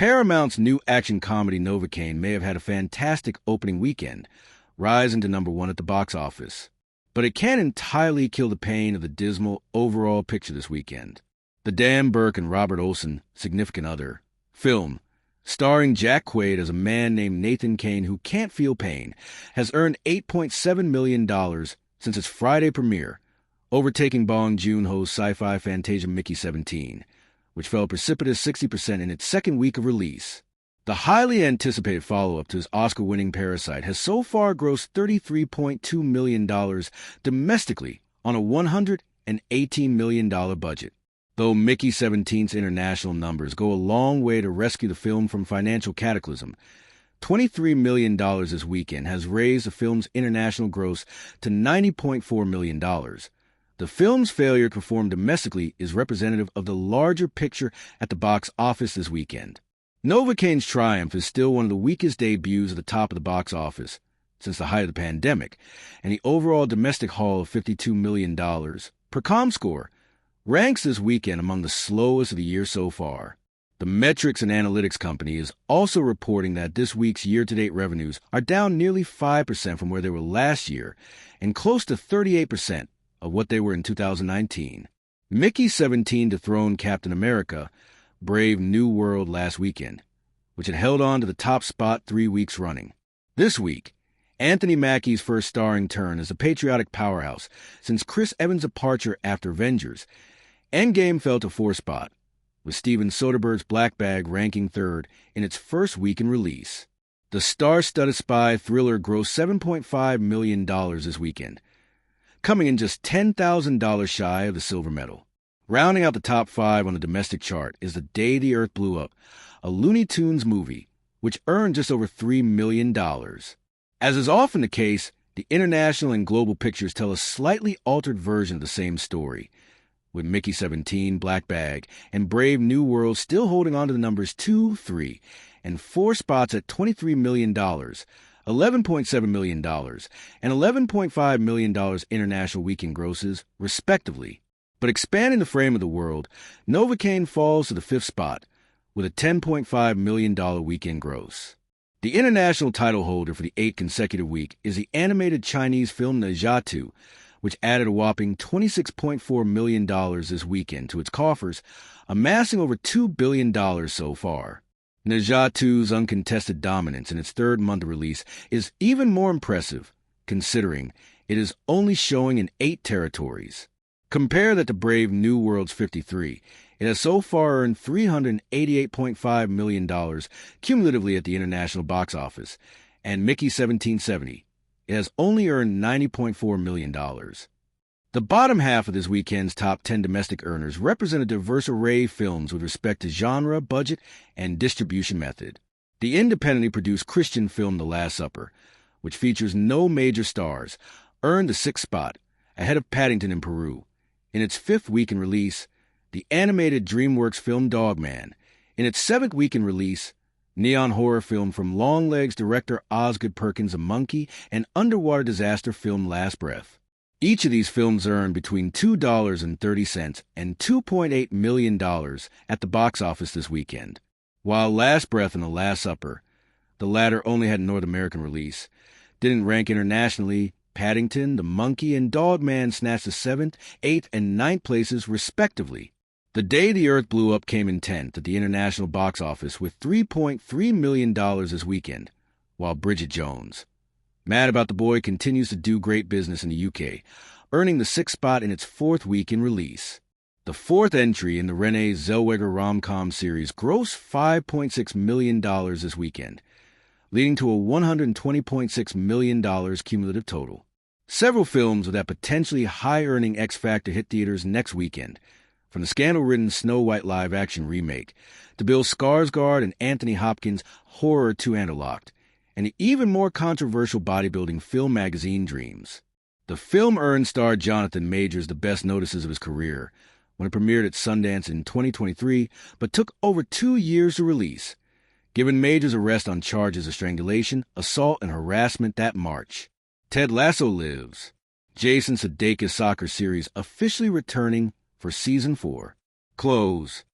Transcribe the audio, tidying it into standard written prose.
Paramount's new action comedy Novocaine may have had a fantastic opening weekend, rising to #1 at the box office. But it can't entirely kill the pain of the dismal overall picture this weekend. The Dan Burke and Robert Olson, Significant Other, film, starring Jack Quaid as a man named Nathan Kane who can't feel pain, has earned $8.7 million since its Friday premiere, overtaking Bong Joon-ho's sci-fi Fantasia Mickey 17, which fell a precipitous 60% in its second week of release. The highly anticipated follow-up to his Oscar-winning Parasite has so far grossed $33.2 million domestically on a $118 million budget. Though Mickey 17's international numbers go a long way to rescue the film from financial cataclysm, $23 million this weekend has raised the film's international gross to $90.4 million. The film's failure to perform domestically is representative of the larger picture at the box office this weekend. Novocaine's triumph is still one of the weakest debuts at the top of the box office since the height of the pandemic, and the overall domestic haul of $52 million per ComScore ranks this weekend among the slowest of the year so far. The metrics and analytics company is also reporting that this week's year-to-date revenues are down nearly 5% from where they were last year and close to 38% of what they were in 2019. Mickey 17 dethroned Captain America Brave New World last weekend, which had held on to the top spot 3 weeks running. This week, Anthony Mackie's first starring turn as a patriotic powerhouse since Chris Evans' departure after Avengers, Endgame fell to 4th spot, with Steven Soderbergh's Black Bag ranking 3rd in its first week in release. The star-studded spy thriller grossed $7.5 million this weekend, coming in just $10,000 shy of the silver medal. Rounding out the top 5 on the domestic chart is The Day the Earth Blew Up, a Looney Tunes movie, which earned just over $3 million. As is often the case, the international and global pictures tell a slightly altered version of the same story, with Mickey 17, Black Bag, and Brave New World still holding on to the numbers 2, 3, and 4 spots at $23 million, $11.7 million, and $11.5 million international weekend grosses, respectively. But expanding the frame of the world, Novocaine falls to the 5th spot, with a $10.5 million weekend gross. The international title holder for the 8th consecutive week is the animated Chinese film Ne Zha 2, which added a whopping $26.4 million this weekend to its coffers, amassing over $2 billion so far. Ne Zha 2's uncontested dominance in its 3rd month of release is even more impressive, considering it is only showing in 8 territories. Compare that to Brave New World's 53. It has so far earned $388.5 million cumulatively at the international box office, and Mickey 1770. It has only earned $90.4 million. The bottom half of this weekend's top 10 domestic earners represent a diverse array of films with respect to genre, budget, and distribution method. The independently produced Christian film The Last Supper, which features no major stars, earned the 6th spot, ahead of Paddington in Peru. In its 5th week in release, the animated DreamWorks film Dogman. In its 7th week in release, neon horror film from Longlegs director Osgood Perkins' A Monkey and underwater disaster film Last Breath. Each of these films earned between $2.30 and $2.8 million at the box office this weekend. While Last Breath and The Last Supper, the latter only had a North American release, didn't rank internationally, Paddington, The Monkey, and Dogman snatched the 7th, 8th, and 9th places, respectively. The Day the Earth Blew Up came in 10th at the international box office with $3.3 million this weekend, while Bridget Jones, Mad About the Boy, continues to do great business in the UK, earning the 6th spot in its 4th week in release. The 4th entry in the Renee Zellweger rom-com series grossed $5.6 million this weekend, leading to a $120.6 million cumulative total. Several films with that potentially high-earning X Factor hit theaters next weekend, from the scandal-ridden Snow White live-action remake to Bill Skarsgård and Anthony Hopkins' horror Two Interlocked, and the even more controversial bodybuilding film magazine Dreams. The film earned star Jonathan Majors the best notices of his career when it premiered at Sundance in 2023, but took over 2 years to release, given Majors' arrest on charges of strangulation, assault, and harassment that March. Ted Lasso lives. Jason Sudeikis' soccer series officially returning for Season 4. Close.